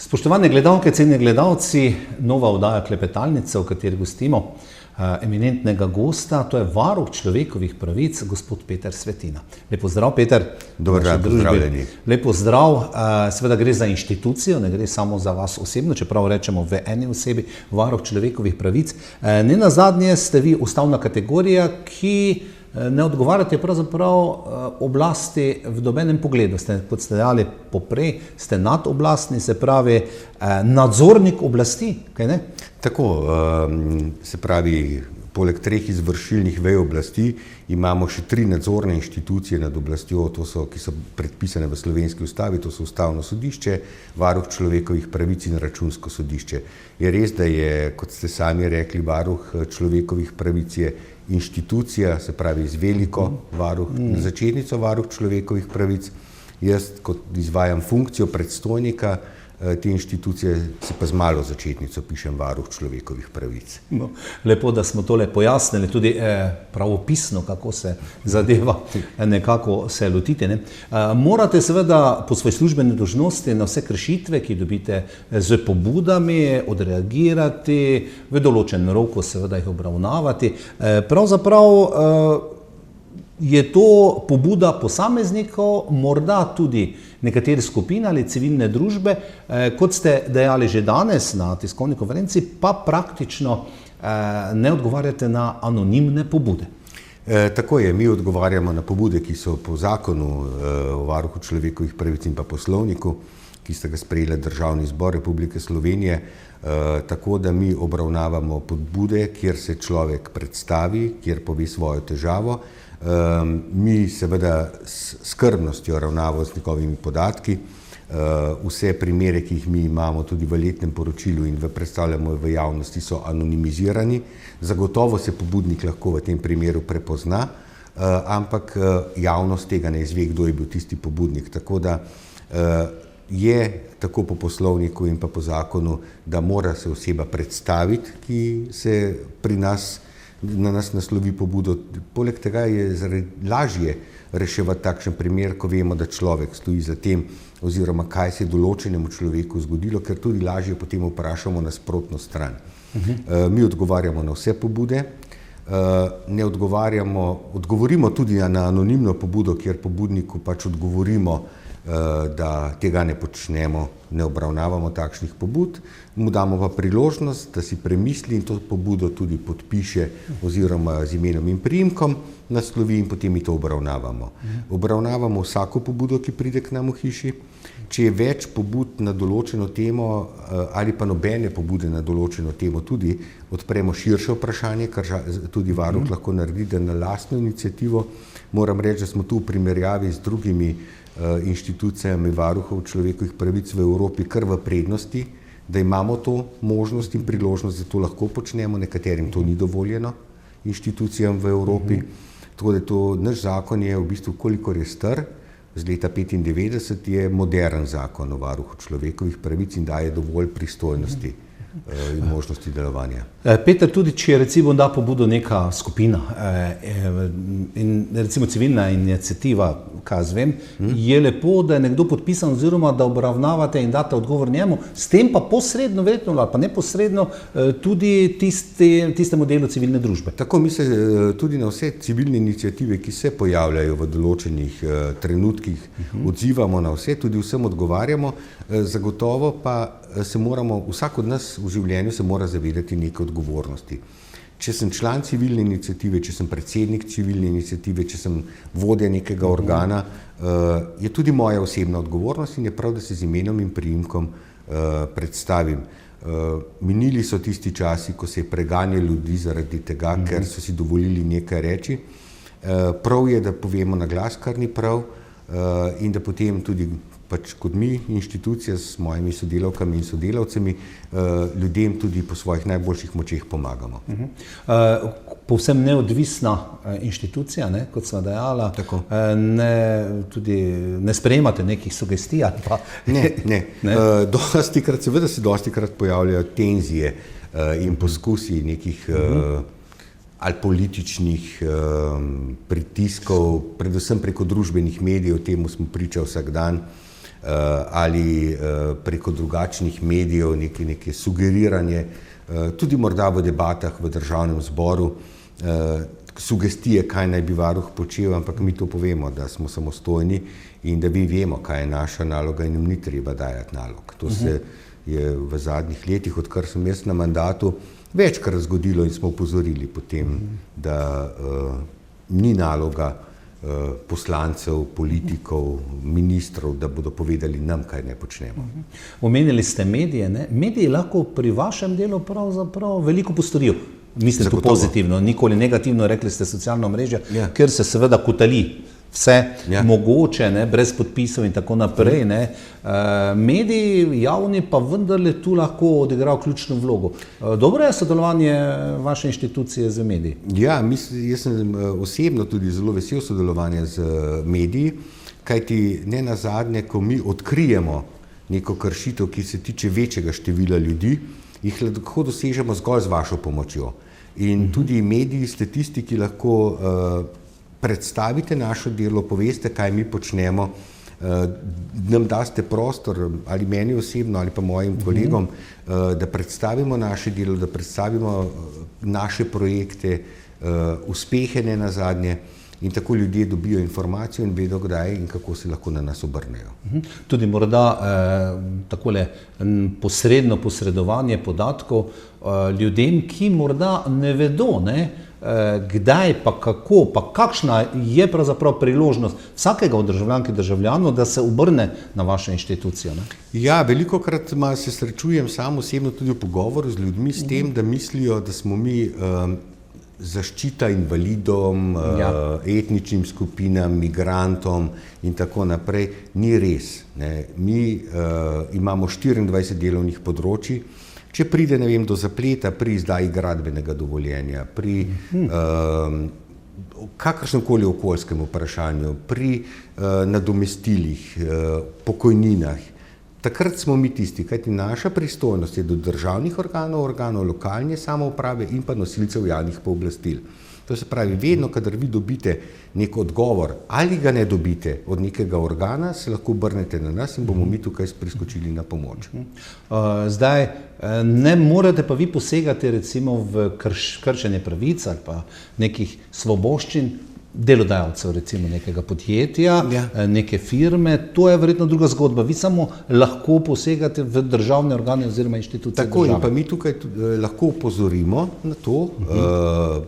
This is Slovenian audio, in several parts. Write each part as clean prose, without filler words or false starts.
Spoštovane gledalke, cenjeni gledalci, nova oddaja Klepetalnice, v kateri gostimo eminentnega gosta, to je varuh človekovih pravic, gospod Peter Svetina. Lep pozdrav, Peter. Dober dan, pozdravljeni. Lep pozdrav, seveda gre za inštitucijo, ne gre samo za vas osebno, čeprav rečemo v eni osebi, varuh človekovih pravic. Nenazadnje ste vi ustavna kategorija, ki ne odgovarjate pravzaprav oblasti v nobenem pogledu. Kot ste dejali poprej, ste nadoblastni, se pravi nadzornik oblasti, kaj ne? Tako, se pravi, poleg treh izvršilnih vej oblasti imamo še tri nadzorne inštitucije nad oblastjo, ki so predpisane v slovenski ustavi, to so Ustavno sodišče, varuh človekovih pravic in Računsko sodišče. Je res, da je, kot ste sami rekli, varuh človekovih pravic je inštitucija, se pravi z veliko začetnico varuh človekovih pravic. Jaz, kot izvajam funkcijo predstojnika te inštitucije, si pa z malo začetnico pišem varuh človekovih pravic. No, lepo, da smo tole pojasnili, tudi pravopisno, kako se zadeva nekako se lotite. Ne? Morate seveda po svoji službeni dolžnosti na vse kršitve, ki dobite z pobudami, odreagirati, v določenem roku seveda jih obravnavati. Pravzaprav je to pobuda posameznikov, morda tudi nekatere skupine ali civilne družbe, kot ste dejali že danes na tiskovni konferenci, pa praktično ne odgovarjate na anonimne pobude. Tako je, mi odgovarjamo na pobude, ki so po zakonu o varuhu človekovih pravic in pa poslovniku, ki sta ga sprejela Državni zbor Republike Slovenije, tako da mi obravnavamo pobude, kjer se človek predstavi, kjer pove svojo težavo. Mi seveda s skrbnostjo ravnamo z njegovimi podatki. Vse primere, ki jih mi imamo tudi v letnem poročilu in predstavljamo v javnosti, so anonimizirani. Zagotovo se pobudnik lahko v tem primeru prepozna, ampak javnost tega ne izve, kdo je bil tisti pobudnik. Tako da je tako po poslovniku in pa po zakonu, da mora se oseba predstaviti, ki se na nas naslovi pobudo. Poleg tega je lažje reševati takšen primer, ko vemo, da človek stoji za tem oziroma kaj se je določenemu človeku zgodilo, ker tudi lažje potem vprašamo nasprotno stran. Mi odgovarjamo na vse pobude, odgovorimo tudi na anonimno pobudo, kjer pobudniku pač odgovorimo, da tega ne počnemo, ne obravnavamo takšnih pobud, mu damo pa priložnost, da si premisli in to pobudo tudi podpiše oziroma z imenom in priimkom naslovi in potem mi to obravnavamo. Obravnavamo vsako pobudo, ki pride k nam v hiši. Če je več pobud na določeno temo ali pa nobene pobude na določeno temo, tudi odpremo širše vprašanje, kar tudi varuh lahko naredi, da na lastno iniciativo. Moram reči, da smo tu v primerjavi z drugimi inštitucijami varuhov človekovih pravic v Evropi kar v prednosti, da imamo to možnost in priložnost, da to lahko počnemo, nekaterim to ni dovoljeno inštitucijam v Evropi. Tako da naš zakon je v bistvu, kolikor je star, z leta 1995, je modern zakon o varuhu človekovih pravic in daje dovolj pristojnosti in možnosti delovanja. Peter, tudi če recimo da pobudo neka skupina in recimo civilna iniciativa, kaj jaz vem, je lepo, da je nekdo podpisan oziroma da obravnavate in date odgovor njemu, s tem pa posredno, verjetno ali pa neposredno tudi tistemu delu civilne družbe. Tako, mi se tudi na vse civilne iniciative, ki se pojavljajo v določenih trenutkih, odzivamo na vse, tudi vsem odgovarjamo, zagotovo pa se moramo, vsak od nas v življenju se mora zavedati neke odgovornosti. Če sem član civilne iniciative, če sem predsednik civilne iniciative, če sem vodja nekega organa, je tudi moja osebna odgovornost in je prav, da se z imenom in priimkom predstavim. Minili so tisti časi, ko se je preganjalo ljudi zaradi tega, ker so si dovolili nekaj reči. Prav je, da povemo na glas, kar ni prav, in da potem tudi pač kot mi, inštitucija s mojimi sodelavkami in sodelavcemi, ljudem tudi po svojih najboljših močeh pomagamo. Povsem neodvisna inštitucija, kot sva dejala, ne sprejemate nekih sugestij ali pa... Ne. Seveda se dostikrat pojavljajo tenzije in poskusi nekih ali političnih pritiskov, predvsem preko družbenih medijev, temu smo priča vsak dan. ali preko drugačnih medijev neke sugeriranje, tudi morda v debatah v državnem zboru, sugestije, kaj naj bi varuh počel, ampak mi to povemo, da smo samostojni in da mi vemo, kaj je naša naloga in nam ni treba dajati nalog. To se je v zadnjih letih, odkar sem jaz na mandatu, večkrat zgodilo in smo upozorili potem, da ni naloga poslancev, politikov, ministrov, da bodo povedali nam, kaj ne počnemo. Omenili ste medije, ne? Mediji lahko pri vašem delu pravzaprav veliko postorijo. Mislim, to pozitivno, nikoli negativno, rekli ste socialno mrežje, ker se seveda kotali vse mogoče, ne, brez podpisov in tako naprej. Ne. Mediji javni pa vendarle tu lahko odigrajo ključno vlogo. Dobro je sodelovanje vaše inštitucije z mediji? Ja, jaz sem osebno tudi zelo vesel sodelovanja z mediji, kajti ne nazadnje, ko mi odkrijemo neko kršitev, ki se tiče večjega števila ljudi, jih lahko dosežemo zgolj z vašo pomočjo. In tudi mediji ste tisti, ki lahko predstavite našo delo, poveste, kaj mi počnemo, nam daste prostor, ali meni osebno, ali pa mojim kolegom, da predstavimo naše delo, da predstavimo naše projekte, uspehe ne nazadnje, in tako ljudje dobijo informacijo in vedo, kdaj in kako se lahko na nas obrnejo. Tudi morda takole posredno posredovanje podatkov ljudem, ki morda ne vedo, ne, kdaj pa kako, pa kakšna je pravzaprav priložnost vsakega od državljank in državljanov, da se obrne na vašo inštitucijo. Ne? Ja, velikokrat se srečujem sam osebno tudi v pogovoru z ljudmi s tem, da mislijo, da smo mi zaščita invalidom, etničnim skupinam, migrantom in tako naprej. Ni res. Ne. Mi imamo 24 delovnih področij. Če pride, ne vem, do zapleta pri izdaji gradbenega dovoljenja, pri kakršnemkoli okoljskem vprašanju, pri nadomestilih, pokojninah, takrat smo mi tisti, kajti naša pristojnost je do državnih organov, organov lokalne samouprave in pa nosilcev javnih pooblastil. To se pravi, vedno, kadar vi dobite nek odgovor ali ga ne dobite od nekega organa, se lahko obrnete na nas in bomo mi tukaj priskočili na pomoč. Zdaj, ne morete pa vi posegati recimo v kršenje pravic ali pa nekih svoboščin delodajalcev, recimo nekega podjetja, neke firme, to je verjetno druga zgodba. Vi samo lahko posegate v državne organe oziroma inštitucije države. Tako, in pa mi tukaj lahko opozorimo na to,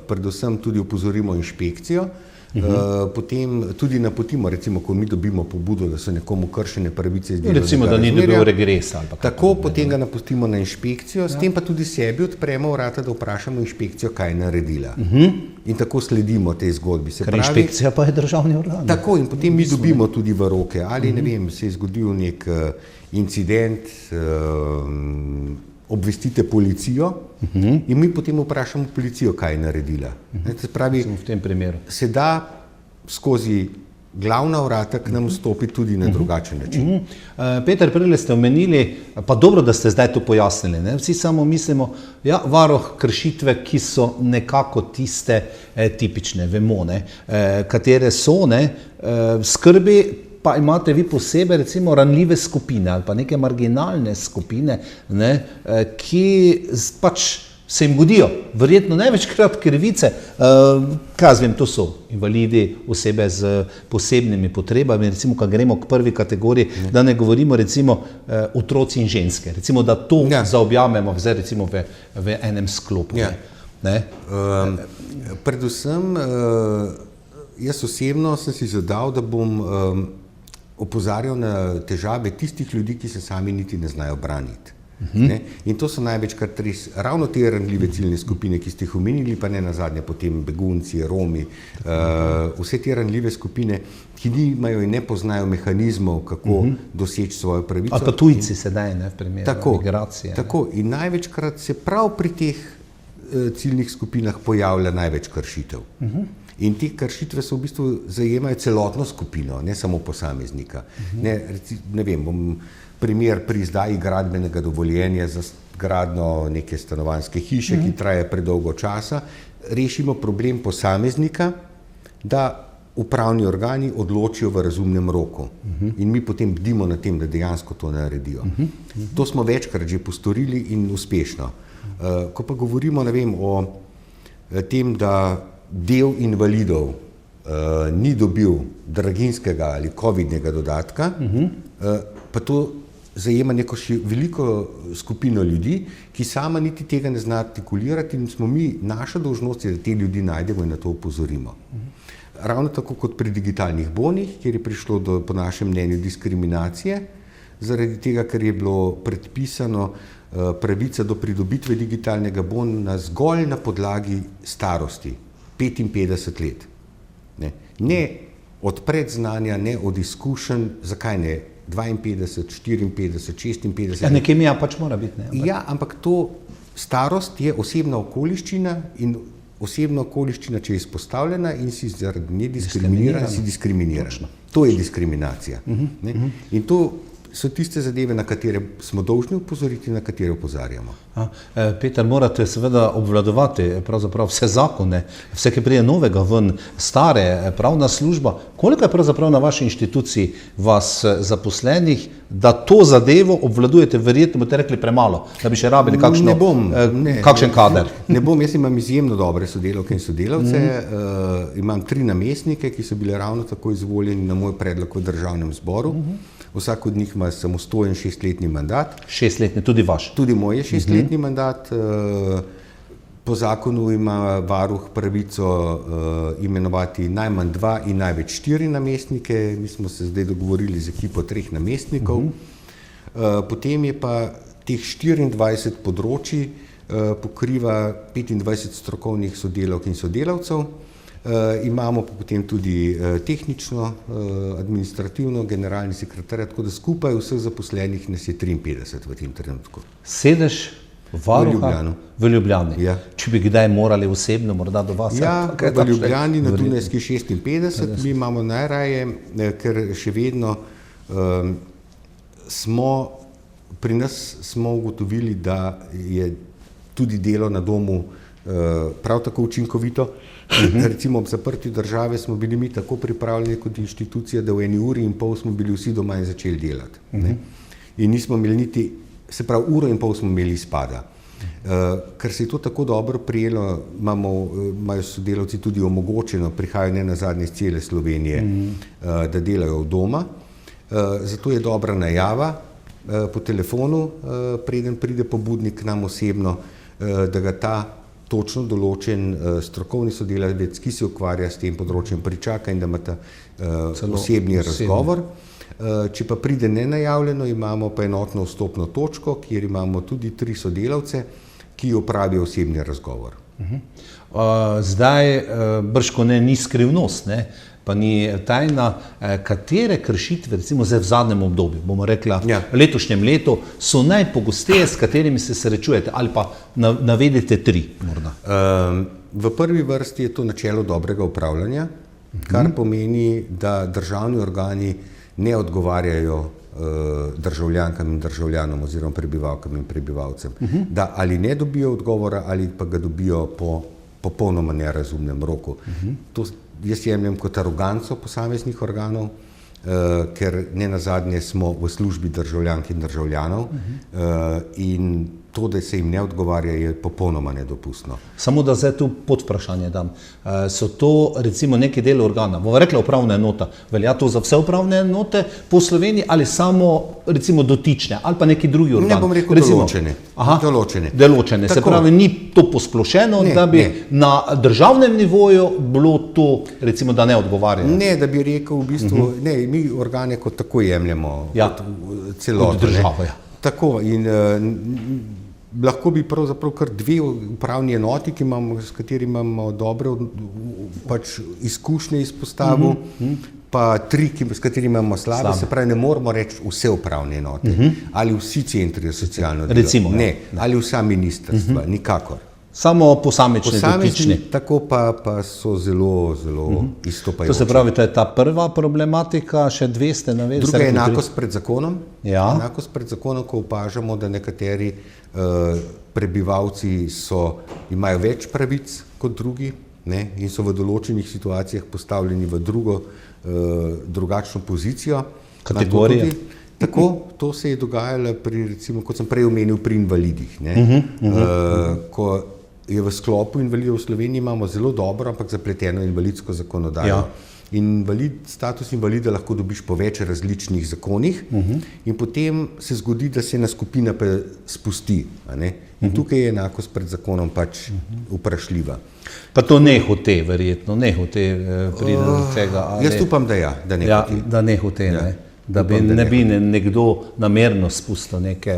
predvsem tudi opozorimo inšpekcijo, potem tudi napotimo, recimo, ko mi dobimo pobudo, da so nekomu kršene pravice iz delovnega razmerja. Recimo, da ni dobil regresa. Ali pa tako, potem ga napustimo na inšpekcijo, s tem pa tudi sebi odpremo vrata, da vprašamo inšpekcijo, kaj je naredila. In tako sledimo tej zgodbi. Ker inšpekcija pa je državni organ. Tako, in potem mi dobimo tudi v roke, ali ne vem, se je zgodil nek incident, obvestite policijo in mi potem vprašamo policijo, kaj je naredila. Se pravi, v tem primeru se da skozi glavna vrata k nam vstopiti tudi na drugačen način. Peter, prej ste omenili, pa dobro, da ste zdaj to pojasnili, ne? Vsi samo mislimo, ja, varuh kršitve, ki so nekako tiste tipične, vemo, ne? Katere so, ne? Skrbi pa imate vi posebej recimo ranljive skupine ali pa neke marginalne skupine, ne, ki pač se jim godijo, verjetno največkrat krivice, kaj vem, to so invalidi, osebe z posebnimi potrebami, recimo, ko gremo k prvi kategoriji, da ne govorimo recimo otroci in ženske, recimo, da to zaobjamemo zdaj recimo v enem sklopu. Ne? Predvsem, jaz osebno sem si zadal, da bom opozarjal na težave tistih ljudi, ki se sami niti ne znajo braniti. In to so največkrat res ravno te ranljive ciljne skupine, ki ste jih omenili, pa ne nazadnje potem begunci, Romi, vse te ranljive skupine, ki nimajo in ne poznajo mehanizmov, kako doseči svojo pravico. Ali pa tujci sedaj, ne, v primeru migracije. Tako, in največkrat se prav pri teh ciljnih skupinah pojavlja največ kršitev. In te kršitve so v bistvu zajemajo celotno skupino, ne samo posameznika. Ne vem, primer pri izdaji gradbenega dovoljenja za gradnjo neke stanovanjske hiše, ki traja predolgo časa, rešimo problem posameznika, da upravni organi odločijo v razumnem roku. In mi potem bdimo na tem, da dejansko to naredijo. To smo večkrat že postorili in uspešno. Ko pa govorimo, ne vem, o tem, da del invalidov ni dobil draginjskega ali covidnega dodatka, pa to zajema neko veliko skupino ljudi, ki sama niti tega ne zna artikulirati in smo mi, naša dolžnost je, da te ljudi najdemo in na to opozorimo. Ravno tako kot pri digitalnih bonih, kjer je prišlo do, po našem mnenju, diskriminacije, zaradi tega, ker je bilo predpisano pravica do pridobitve digitalnega bona zgolj na podlagi starosti, 55 let. Ne od predznanja, ne od izkušenj, zakaj ne 52, 54, 56. Ja, nekje meja pač mora biti. Ne? Ja, ampak to starost je osebna okoliščina in osebna okoliščina, če je izpostavljena in si zaradi nje diskriminiran, si diskriminiran. To je diskriminacija. In to so tiste zadeve, na katere smo dolžni opozoriti, na katere opozarjamo. Peter, morate seveda obvladovati pravzaprav vse zakone, vse, ki pride novega ven, stare, pravna služba. Koliko je pravzaprav na vaši inštituciji vas zaposlenih, da to zadevo obvladujete? Verjetno boste rekli premalo, da bi še rabili kakšen kader. Ne bom, jaz imam izjemno dobre sodelavke in sodelavce, imam 3 namestnike, ki so bili ravno tako izvoljeni na moj predlog v državnem zboru. Vsak od njih ima samostojen 6-letni mandat. 6-letni, tudi vaš? Tudi moj je 6-letni mandat. Po zakonu ima varuh pravico imenovati najmanj 2 in največ 4 namestnike. Mi smo se zdaj dogovorili z ekipo 3 namestnikov. Potem je pa teh 24 področij pokriva 25 strokovnih sodelavk in sodelavcev. Imamo pa potem tudi tehnično, administrativno, generalni sekretar, tako da skupaj vseh zaposlenih nas je 53 v tem trenutku. Sedež varuha v Ljubljani. Ja. Če bi kdaj morali osebno morda do vas? Ja, v Ljubljani na Dunajski 56, mi imamo najraje, ker še vedno pri nas smo ugotovili, da je tudi delo na domu prav tako učinkovito. Recimo ob zaprtju države smo bili mi tako pripravljeni kot inštitucija, da v 1 uri in pol smo bili vsi doma in začeli delati. In nismo imeli niti, se pravi, 1 uro in pol smo imeli izpada. Ker se je to tako dobro prijelo, imajo sodelavci tudi omogočeno, prihajajo ne nazadnje iz cele Slovenije, da delajo od doma. Zato je dobra najava po telefonu, preden pride pobudnik k nam osebno, da ga ta točno določen strokovni sodelavec, ki se ukvarja s tem področjem, pričaka in da ima ta osebni razgovor. Če pa pride nenajavljeno, imamo pa enotno vstopno točko, kjer imamo tudi 3 sodelavce, ki opravijo osebni razgovor. Zdaj, bržkone ni skrivnost, ne? Pa ni tajna, katere kršitve, recimo zdaj v zadnjem obdobju, bomo rekla, v letošnjem letu, so najpogosteje, s katerimi se srečujete, ali pa navedite 3 morda? V prvi vrsti je to načelo dobrega upravljanja, kar pomeni, da državni organi ne odgovarjajo državljankam in državljanom oziroma prebivalkam in prebivalcem, da ali ne dobijo odgovora ali pa ga dobijo po popolnoma nerazumnem roku. To jaz jemljem kot aroganco posameznih organov, ker ne nazadnje smo v službi državljank in državljanov in to, da se jim ne odgovarja, je popolnoma nedopustno. Samo da zdaj tu pod vprašanje dam. So to recimo neki del organa, bomo rekla upravna enota, velja to za vse upravne enote po Sloveniji ali samo recimo dotične ali pa neki drugi organ? Ne bom rekel določene. Določene. Se pravi, ni to posplošeno, da bi na državnem nivoju bilo to recimo, da ne odgovarjajo? Ne, da bi rekel v bistvu, ne, mi organe kot tako jemljemo, kot celoto. Kot državo, ja. Tako in lahko bi pravzaprav kar 2 upravni enoti, s katerimi imamo dobre izkušnje izpostavil, pa 3, s katerimi imamo slabe, se pravi, ne moramo reči vse upravne enote, ali vsi centri za socialno delo, recimo, ne, ali vsa ministrstva, nikakor. Samo posamični dotični. Tako pa so zelo, zelo izstopajoči. To se pravi, to je ta prva problematika, še 2 ste navedli. Druga je enakost pred zakonom. Ja. Enakost pred zakonom, ko opažamo, da nekateri prebivalci imajo več pravic kot drugi, ne, in so v določenih situacijah postavljeni v drugačno pozicijo. Kategorije. Tako, to se je dogajalo pri, recimo, kot sem prej omenil, pri invalidih. Ne. Ko je v sklopu invalidov v Sloveniji imamo zelo dobro, ampak zapleteno invalidsko zakonodajo. Status invalida lahko dobiš po več različnih zakonih in potem se zgodi, da se ena skupina pa spusti. In tukaj je enakost pred zakonom pač vprašljiva. Pa to ne hote, verjetno, ne hote pride do tega. Jaz upam, da ja, da ne hote. Da ne hote, ne. Da ne bi nekdo namerno spustil neke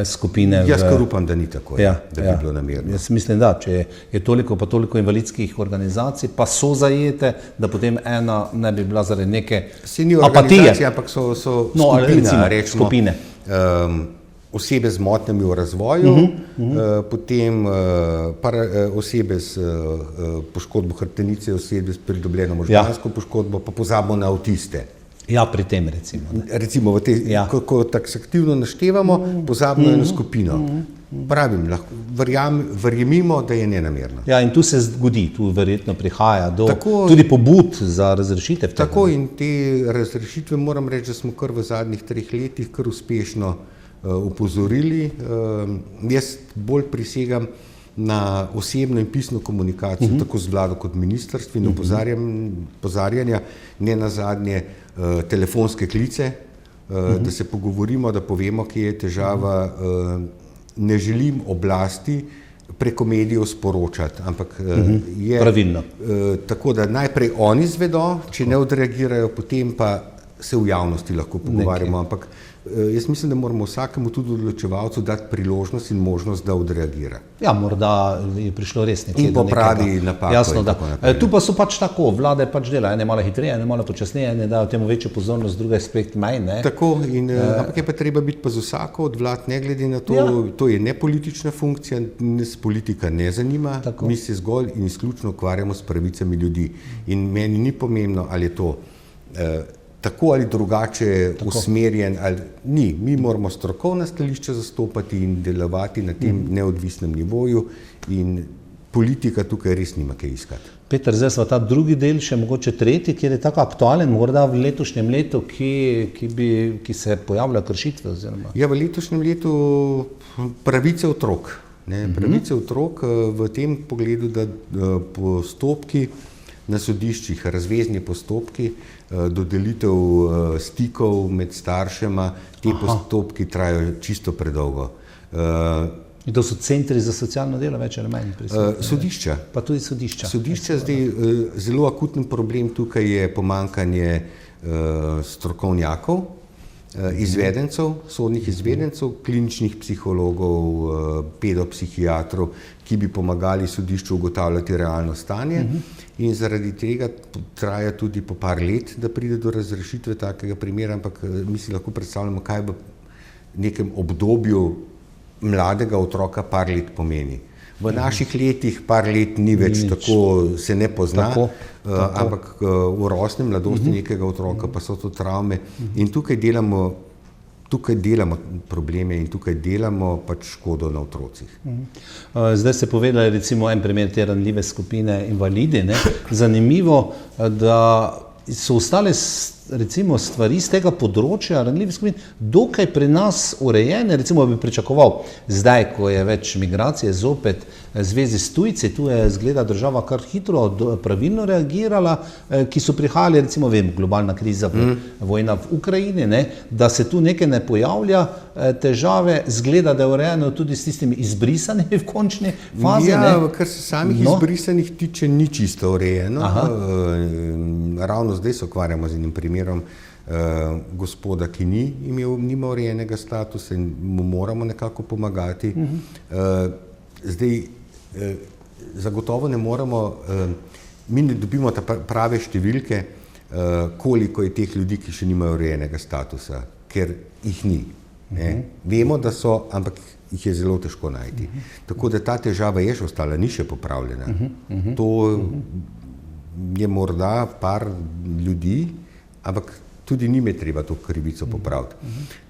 skupine. Jaz kar upam, da ni tako, da bi bilo namerno. Jaz mislim, da če je toliko pa toliko invalidskih organizacij, pa so zajete, da potem ena ne bi bila zaradi neke apatije. Ni organizacija, ampak so skupine. Osebe z motnjami v razvoju, potem osebe s poškodbo hrbtenice, osebe s pridobljeno možgansko poškodbo, pa pozabimo na avtiste. Ja, pri tem recimo. Recimo, ko taksativno naštevamo, pozabimo eno skupino. Pravim, verjemimo, da je nenamerno. Ja, in tu se zgodi, tu verjetno prihaja do tudi pobud za razrešitev. Tako, in te razrešitve moram reči, da smo kar v zadnjih 3 letih kar uspešno upozorili. Jaz bolj prisegam na osebno in pisno komunikacijo, tako z vlado kot ministrstvi in opozarjanja, ne nazadnje telefonske klice, da se pogovorimo, da povemo, kje je težava. Ne želim oblasti preko medijev sporočati, ampak je pravilno. Tako, da najprej oni izvedo, če ne odreagirajo, potem pa se v javnosti lahko pogovarjamo, ampak jaz mislim, da moramo vsakemu tudi odločevalcu dati priložnost in možnost, da odreagira. Ja, morda je prišlo res nekaj. In popravi napako. Jasno, da. Tu pa so pač tako, vlade pač delajo, ene malo hitreje, ene malo počasneje, ne dajo temu večjo pozornost, drugi aspekt manj, ne. Tako, ampak je pa treba biti pa z vsako od vlad, ne glede na to, to je nepolitična funkcija, nas politika ne zanima, mi se zgolj in izključno ukvarjamo s pravicami ljudi. In meni ni pomembno, ali je to tako ali drugače usmerjen, ali ni. Mi moramo strokovna stališča zastopati in delovati na tem neodvisnem nivoju in politika tukaj res nima kaj iskati. Peter, zdaj smo ta drugi del, še mogoče tretji, kjer je tako aktualen, morda v letošnjem letu, ki se pojavljajo kršitve oziroma. Ja, v letošnjem letu pravice otrok. Pravice otrok v tem pogledu, da postopki na sodiščih, razvezni postopki, dodelitev stikov med staršema, te postopki trajajo čisto predolgo. In to so centri za socialno delo, več ali manj prisotni? Sodišča. Pa tudi sodišča. Sodišča, zdaj zelo akuten problem tukaj je pomanjkanje strokovnjakov, izvedencev, sodnih izvedencev, kliničnih psihologov, pedopsihiatrov, ki bi pomagali sodišču ugotavljati realno stanje. In zaradi tega traja tudi po par let, da pride do razrešitve takega primera, ampak mi si lahko predstavljamo, kaj v nekem obdobju mladega otroka par let pomeni. V naših letih par let ni več tako, se ne pozna, ampak v rosni mladosti nekega otroka pa so to travme in tukaj delamo probleme in tukaj delamo pač škodo na otrocih. Zdaj ste povedali recimo en primer te ranljive skupine invalidi, ne? Zanimivo, da so ostale recimo stvari z tega področja ranljivih skupin dokaj pri nas urejene, recimo bi pričakoval zdaj, ko je več migracije zopet zvezi s tujci, tu je zgleda država kar hitro pravilno reagirala, ki so prihajali, recimo globalna kriza, vojna v Ukrajini, ne, da se tu nekaj ne pojavlja težave, zgleda, da je urejeno tudi s tistimi izbrisanimi v končni fazi. Ja, kar se samih izbrisanih tiče, ni čisto urejeno. Ravno zdaj se ukvarjamo z enim primerom gospoda, ki nima urejenega statusa in mu moramo nekako pomagati. Zdaj, zagotovo ne moramo, mi ne dobimo ta prave številke, koliko je teh ljudi, ki še nimajo urejenega statusa, ker jih ni. Vemo, da so, ampak jih je zelo težko najti. Tako da ta težava je še ostala, ni še popravljena. To je morda par ljudi, ampak tudi njim je treba to krivico popraviti.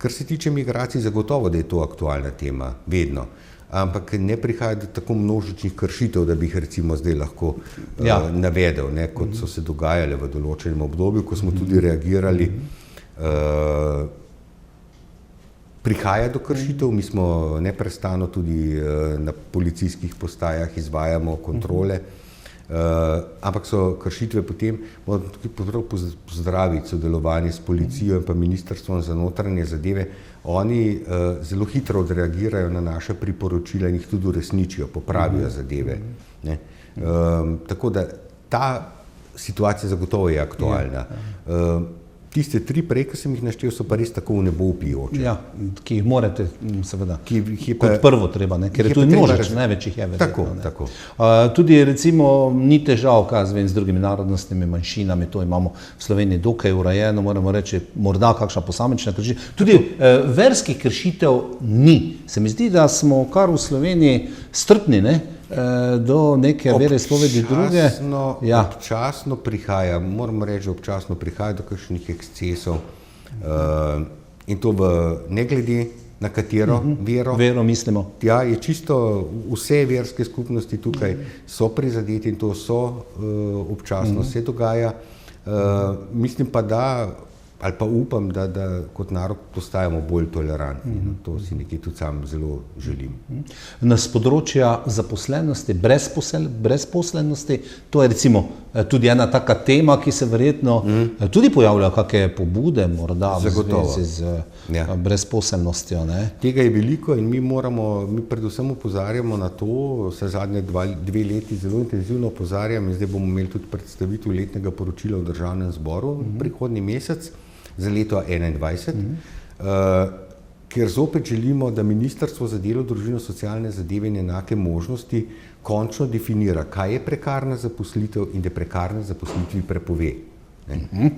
Kar se tiče migracij, zagotovo, da je to aktualna tema, vedno. ampak ne prihaja do tako množičnih kršitev, da bi jih recimo zdaj lahko navedel, ne, kot so se dogajale v določenem obdobju, ko smo tudi reagirali. Prihaja do kršitev, mi smo neprestano tudi na policijskih postajah izvajamo kontrole, ampak so kršitve potem, moramo tudi pozdraviti sodelovanje s policijo in pa Ministrstvom za notranje zadeve. Oni zelo hitro odreagirajo na naša priporočila in jih tudi uresničijo, popravijo zadeve. Ne. Tako da ta situacija zagotovo je aktualna. Tiste 3 prej, ki sem jih naštel, so pa res tako v nebo vpijoče. Ja, ki jih morate, seveda, kot prvo treba, ne? Ker je tudi množič, največ jih je verjetno. Tako. Tudi recimo ni težav, kaj zvem, z drugimi narodnostnimi manjšinami, to imamo v Sloveniji dokaj urejeno, moramo reči, morda kakšna posamična kršitev. Tudi verskih kršitev ni. Se mi zdi, da smo kar v Sloveniji strpni, ne? Do neke veroizpovedi druge. Občasno prihaja, moramo reči, občasno prihaja do kakšnih ekscesov in to ne glede na katero vero. Vero mislimo. Ja, je čisto vse verske skupnosti tukaj so prizadeti in to občasno se dogaja. Mislim pa, da ali pa upam, da kot narod postajamo bolj tolerantni. To si nekje tudi sam zelo želim. Na področja zaposlenosti, brezposelnosti, to je recimo tudi ena taka tema, ki se verjetno tudi pojavlja kakšne pobude morda v zvezi z brezposelnostjo. Ne? Tega je veliko in mi predvsem opozarjamo na to, se zadnje 2 leti zelo intenzivno opozarjam in zdaj bomo imeli tudi predstavitev letnega poročila v Državnem zboru prihodnji mesec za leto 2021, ker zopet želimo, da Ministrstvo za delo, družino, socialne zadeve in enake možnosti končno definira, kaj je prekarna zaposlitev in da prekarne zaposlitvi prepove.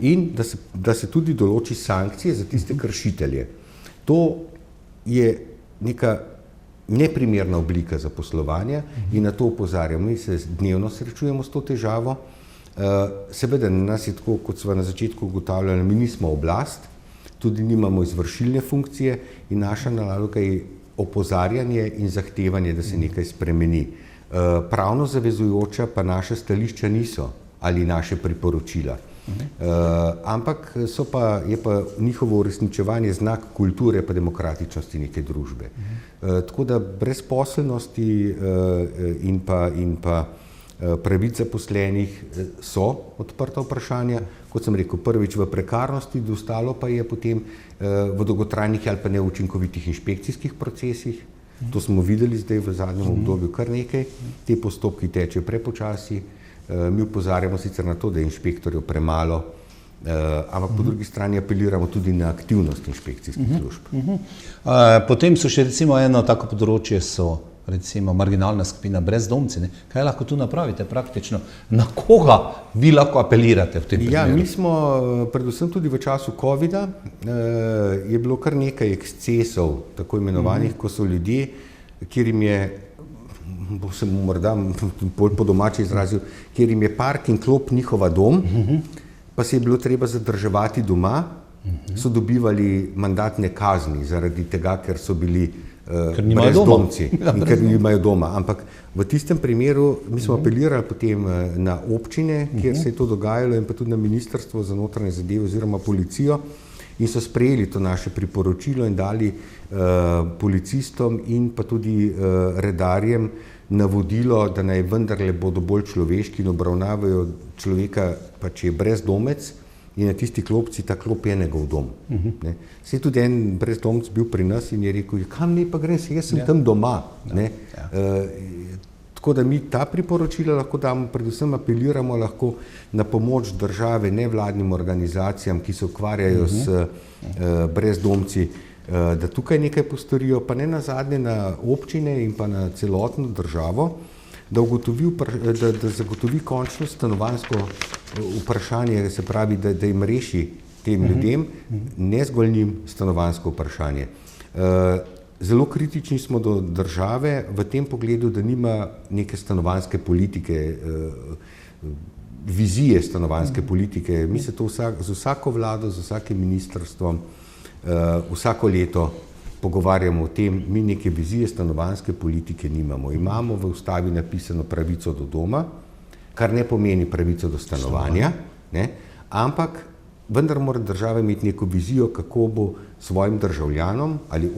In da se tudi določi sankcije za tiste kršitelje. To je neka neprimerna oblika zaposlovanja in na to opozarjamo. Mi se dnevno srečujemo s to težavo. Seveda nas je tako, kot smo na začetku ugotavljali, mi nismo oblast, tudi nimamo izvršilne funkcije in naša naloga je opozarjanje in zahtevanje, da se nekaj spremeni. Pravno zavezujoča pa naše stališča niso ali naše priporočila. Ampak je pa njihovo uresničevanje znak kulture pa demokratičnosti neke družbe. Tako da brezposelnosti in pa pravic zaposlenih so odprta vprašanja, kot sem rekel, prvič v prekarnosti, ostalo pa je potem v dolgotrajnih ali pa neučinkovitih inšpekcijskih procesih. To smo videli zdaj v zadnjem obdobju kar nekaj. Te postopki tečejo prepočasi. Mi opozarjamo sicer na to, da je inšpektorjev premalo, ampak po drugi strani apeliramo tudi na aktivnost inšpekcijskih služb. Potem so še recimo eno tako področje, recimo marginalna skupina brezdomci. Ne? Kaj lahko tu napravite praktično? Na koga vi lahko apelirate v tem primeru? Ja, mi smo predvsem tudi v času covida, je bilo kar nekaj ekscesov, tako imenovanih, ko so ljudje, kjer jim je, se bom morda bolj po domače izrazil, kjer jim je park in klop njihova dom, pa se je bilo treba zadrževati doma, so dobivali mandatne kazni zaradi tega, ker so bili brezdomci in ker nimajo doma. Ampak v tistem primeru mi smo apelirali potem na občine, kjer se je to dogajalo in pa tudi na Ministrstvo za notranje zadeve oziroma policijo in so sprejeli to naše priporočilo in dali policistom in pa tudi redarjem navodilo, da naj vendarle bodo bolj človeški in obravnavajo človeka, pa če je brezdomec in na tisti klopci, ta klop je njegov dom. Se je tudi en brezdomec bil pri nas in je rekel, kam ne pa grem, jaz sem tam doma. Tako da mi ta priporočila lahko damo, predvsem apeliramo lahko na pomoč države nevladnim organizacijam, ki se ukvarjajo s brezdomci, da tukaj nekaj postorijo, pa ne nazadnje na občine in pa na celotno državo, da zagotovi končno stanovanjsko vprašanje, se pravi, da jim reši tem ljudem, ne zgolj njim stanovanjsko vprašanje. Zelo kritični smo do države v tem pogledu, da nima neke stanovanjske politike, vizije stanovanjske politike. Mi se to z vsako vlado, z vsakim ministrstvom vsako leto pogovarjamo o tem, mi neke vizije stanovanjske politike nimamo. Imamo v ustavi napisano pravico do doma, kar ne pomeni pravico do stanovanja, ne, ampak vendar mora država imeti neko vizijo, kako bo svojim državljanom ali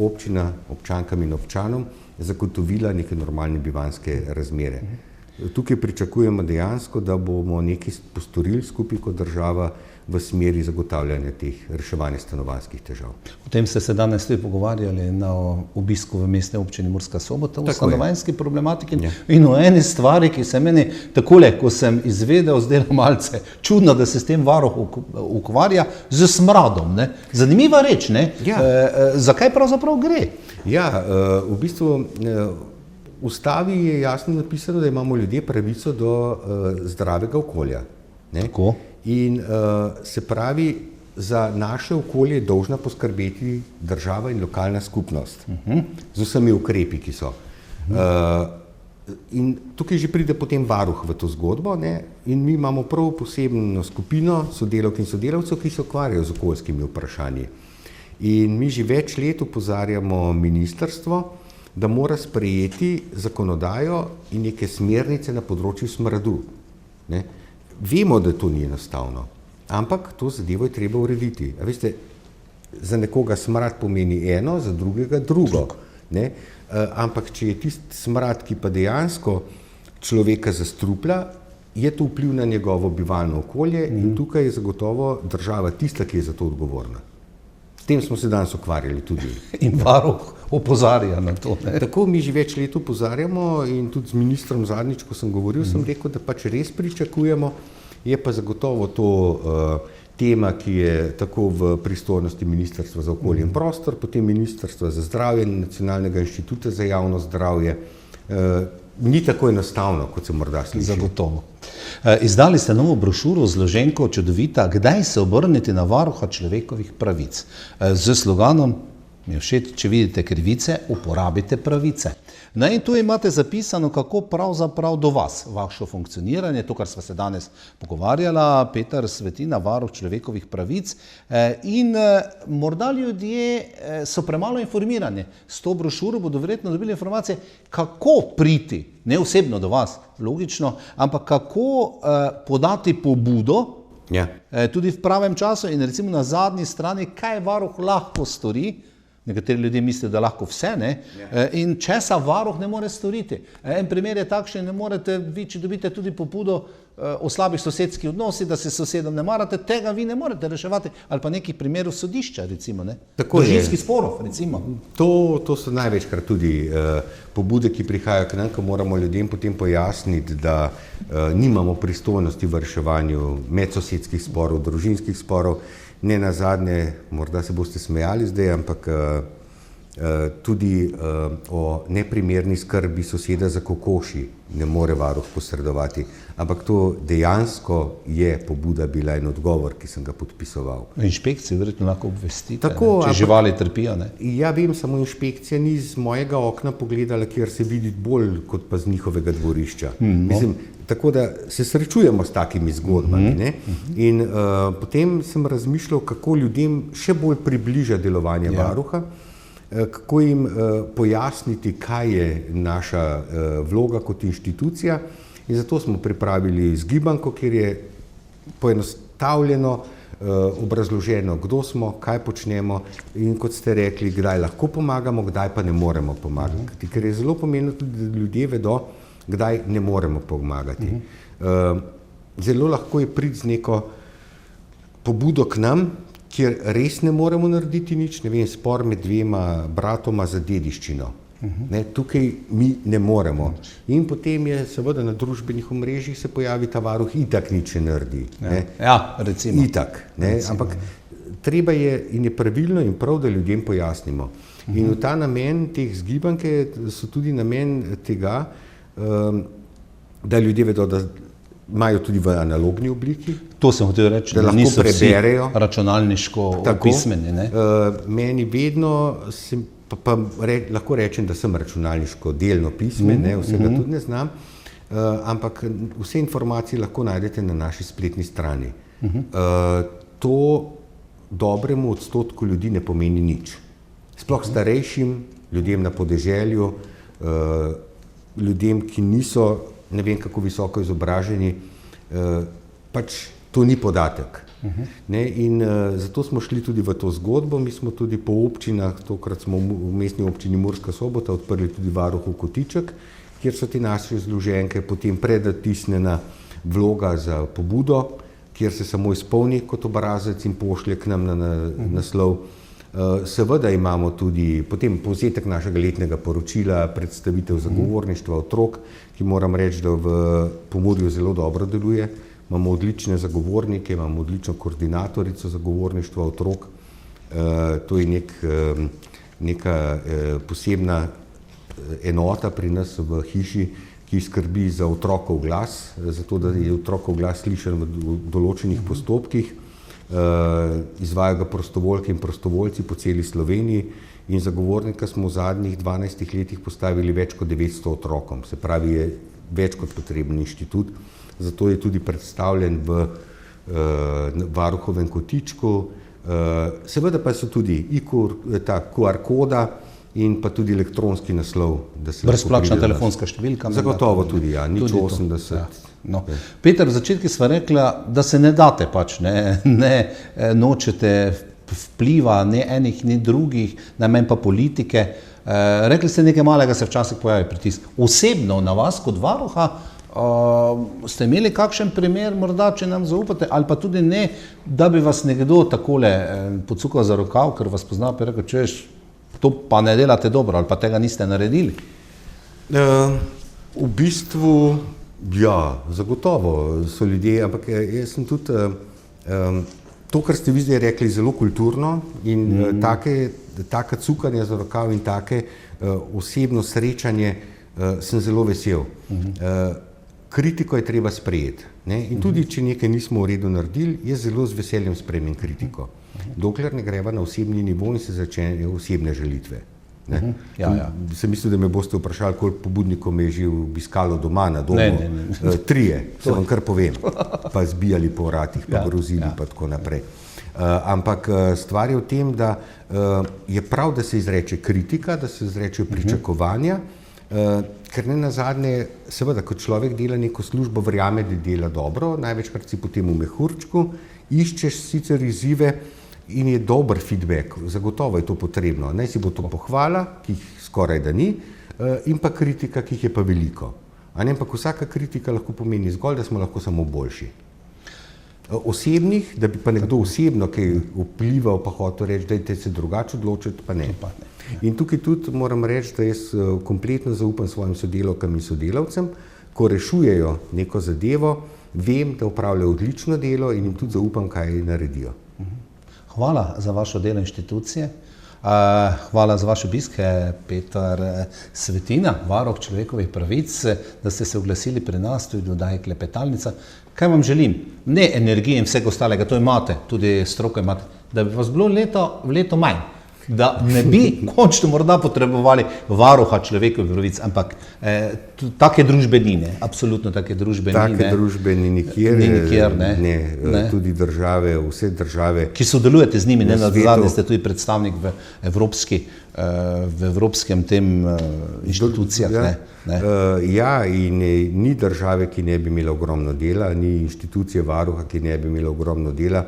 občankam in občanom zagotovila neke normalne bivanjske razmere. Tukaj pričakujemo dejansko, da bomo nekaj postorili skupaj kot država v smeri zagotavljanja teh reševanja stanovanjskih težav. O tem ste se danes tudi pogovarjali na obisku v mestni občini Murska Sobota o stanovanjski problematiki in o eni stvari, ki se meni takole, ko sem izvedel, zdelo malce čudno, da se s tem varuh ukvarja, z smradom. Ne? Zanimiva reč, ne? Ja. Zakaj pravzaprav gre? Ja, v bistvu v ustavi je jasno napisano, da imamo ljudje pravico do zdravega okolja. Ne? Tako. In se pravi, za naše okolje je dolžna poskrbeti država in lokalna skupnost z vsemi ukrepi, ki so. In tukaj že pride potem varuh v to zgodbo, ne? In mi imamo prav posebno skupino sodelavk in sodelavcev, ki se ukvarjajo z okoljskimi vprašanji. In mi že več let opozarjamo ministrstvo, da mora sprejeti zakonodajo in neke smernice na področju smradu. Ne? Vemo, da to ni enostavno, ampak to zadevo je treba urediti. A veste, za nekoga smrad pomeni eno, za drugega drugo. Ne? Ampak če je tisti smrad, ki pa dejansko človeka zastruplja, je to vpliv na njegovo bivalno okolje in tukaj je zagotovo država tista, ki je za to odgovorna. S tem smo se danes ukvarjali tudi. In varuh opozarja na to. Ne? Tako mi že več let opozarjamo in tudi z ministrom zadnjič, ko sem govoril, sem rekel, da pač res pričakujemo, je pa zagotovo to tema, ki je tako v pristojnosti Ministrstva za okolje in prostor, potem Ministrstva za zdravje in Nacionalnega inštituta za javno zdravje. Ni tako enostavno, kot se morda sliši. Zagotovo. Izdali ste novo brošuro zloženko Čudovita, kdaj se obrniti na varuha človekovih pravic. Z sloganom, mi je všeč, če vidite krivice, uporabite pravice. No in tu imate zapisano, kako pravzaprav do vas, vaše funkcioniranje, to, kar sva se danes pogovarjala, Peter Svetina, varuh človekovih pravic, in morda ljudje so premalo informirani. S to brošuro bodo verjetno dobili informacije, kako priti, ne osebno do vas, logično, ampak kako podati pobudo, tudi v pravem času in recimo na zadnji strani, kaj varuh lahko stori. Nekateri ljudje mislijo, da lahko vse, ne? In česa varuh ne more storiti. En primer je takšen, ne morete, vi, če dobite tudi pobudo o slabih sosedskih odnosih, da se sosedom ne marate, tega vi ne morete reševati, ali pa nekih primerov sodišča, recimo, ne? Družinskih sporov, recimo. To so največkrat tudi pobude, ki prihajajo k nam, ko moramo ljudem potem pojasniti, da nimamo pristojnosti v reševanju medsosedskih sporov, družinskih sporov. Ne nazadnje, morda se boste smejali zdaj, ampak tudi o neprimerni skrbi soseda za kokoši ne more varuh posredovati. Ampak to dejansko je pobuda bila in odgovor, ki sem ga podpisoval. Inšpekcije verjetno lahko obvestite, če živali trpijo, ne? Ja, vem, samo inšpekcija ni z mojega okna pogledala, kjer se vidi bolj kot pa z njihovega dvorišča. Mislim, tako da se srečujemo s takimi zgodbami. Ne? In potem sem razmišljal, kako ljudem še bolj približa delovanje varuha, kako jim pojasniti, kaj je naša vloga kot inštitucija. In zato smo pripravili zgibanko, kjer je poenostavljeno obrazloženo, kdo smo, kaj počnemo in, kot ste rekli, kdaj lahko pomagamo, kdaj pa ne moremo pomagati. Ker je zelo pomembno tudi, da ljudje vedo, kdaj ne moremo pomagati. Zelo lahko je priti z neko pobudo k nam, kjer res ne moremo narediti nič, ne vem, spor med dvema bratoma za dediščino. Ne, tukaj mi ne moremo. In potem je seveda na družbenih omrežjih se pojavi ta varuh, itak nič ne naredi. Ne. Ja, recimo. Itak. Ne. Ampak treba je in je pravilno in prav, da ljudem pojasnimo. In v ta namen teh zgibanke so tudi namen tega, da ljudje vedo, da imajo tudi v analogni obliki. To sem hotel reči, da niso vsi računalniško opismeni. Ne? Meni vedno, lahko rečem, da sem računalniško delno pismen, vsega tudi ne znam, ampak vse informacije lahko najdete na naši spletni strani. To dobremu odstotku ljudi ne pomeni nič. Sploh starejšim, ljudem na podeželju, ljudem, ki niso ne vem kako visoko izobraženi, pač to ni podatek. Ne, in zato smo šli tudi v to zgodbo, mi smo tudi po občinah, tokrat smo v mestni občini Murska Sobota odprli tudi Varuhov kotiček, kjer so te naše zloženke potem predatisnjena vloga za pobudo, kjer se samo izpolni kot obrazec in pošlje k nam na naslov. Seveda imamo tudi potem povzetek našega letnega poročila, predstavitev zagovorništva otrok, ki moram reči, da v Pomurju zelo dobro deluje. Imamo odlične zagovornike, imamo odlično koordinatorico zagovorništva otrok. To je neka posebna enota pri nas v hiši, ki skrbi za otrokov glas, zato da je otrokov glas slišan v določenih postopkih. Izvajajo ga prostovoljke in prostovoljci po celi Sloveniji in zagovornika smo v zadnjih 12 letih postavili več kot 900 otrokom, se pravi je več kot potreben inštitut, zato je tudi predstavljen v Varuhovem kotičku. Seveda pa so tudi ta QR koda in pa tudi elektronski naslov. Brezplačna telefonska številka? Zagotovo tudi, ja, nič 80. Ja. No. Peter, v začetku sva rekla, da se ne date pač, ne nočete vpliva ne enih, ne drugih, najmanj pa politike. Rekli ste nekaj malega, se včasih pojavi pritisk. Osebno na vas kot varuha ste imeli kakšen primer, morda, če nam zaupate, ali pa tudi ne, da bi vas nekdo takole pocukal za rokav, ker vas pozna, pa rekel, čuješ, to pa ne delate dobro, ali pa tega niste naredili? V bistvu, ja, zagotovo so ljudje, ampak jaz sem tudi to, kar ste vi zdaj rekli, zelo kulturno in taka cukanja za rokav in take osebno srečanje sem zelo vesel. Kritiko je treba sprejeti, ne? In tudi, če nekaj nismo v redu naredili, jaz zelo z veseljem sprejmem kritiko. Dokler ne greva na osebni nivo in se začnejo osebne žalitve. Ja. Sem mislil, da me boste vprašali, koliko pobudnikov me je že obiskalo doma na domu. Ne. 3, se vam kar povem, pa zbijali po vratih, pa grozili, pa tako naprej. Ampak stvar je v tem, da je prav, da se izreče kritika, da se izrečejo pričakovanja, ker ne nazadnje, seveda, kot človek dela neko službo, verjame, da dela dobro, največkrat si potem v mehurčku, iščeš sicer izzive in je dober feedback, zagotovo je to potrebno. Naj si bo to pohvala, ki jih skoraj da ni, in pa kritika, ki jih je pa veliko. Ampak vsaka kritika lahko pomeni zgolj, da smo lahko samo boljši. Osebnih, da bi pa nekdo osebno kaj vplival, pa hotel reči, dajte se drugače odločiti, pa ne. In tukaj tudi moram reči, da jaz kompletno zaupam svojim sodelavkam in sodelavcem, ko rešujejo neko zadevo, vem, da upravljajo odlično delo in jim tudi zaupam, kaj naredijo. Hvala za vašo delo inštitucije. Hvala za vaš obisk, Peter Svetina, varuh človekovih pravic, da ste se oglasili pri nas, tudi v oddaji Klepetalnica. Kaj vam želim? Ne energije in vsega ostalega, to imate, tudi stroko imate, da bi vas bilo leto manj, da ne bi končno morda potrebovali varuha človekovih pravic, ampak take družbe ni, ne, absolutno take družbe ni. Take družbe ni nikjer, ne, tudi države, vse države. Ki sodelujete z njimi, ne nazadnje ste tudi predstavnik v evropskem tem inštitucijah. Ja, in ni države, ki ne bi imela ogromno dela, ni inštitucije varuha, ki ne bi imela ogromno dela.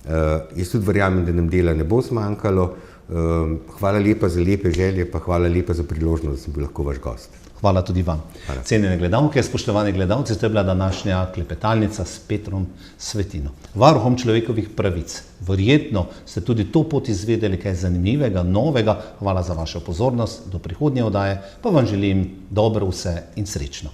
Jaz tudi verjamem, da nam dela ne bo zmanjkalo. Hvala lepa za lepe želje, pa hvala lepa za priložnost, da sem bil lahko vaš gost. Hvala tudi vam. Cenjene gledalke, spoštovani gledalci, to je bila današnja klepetalnica s Petrom Svetino, varuhom človekovih pravic. Verjetno ste tudi to pot izvedeli kaj zanimivega, novega. Hvala za vašo pozornost, do prihodnje oddaje, pa vam želim dobro vse in srečno.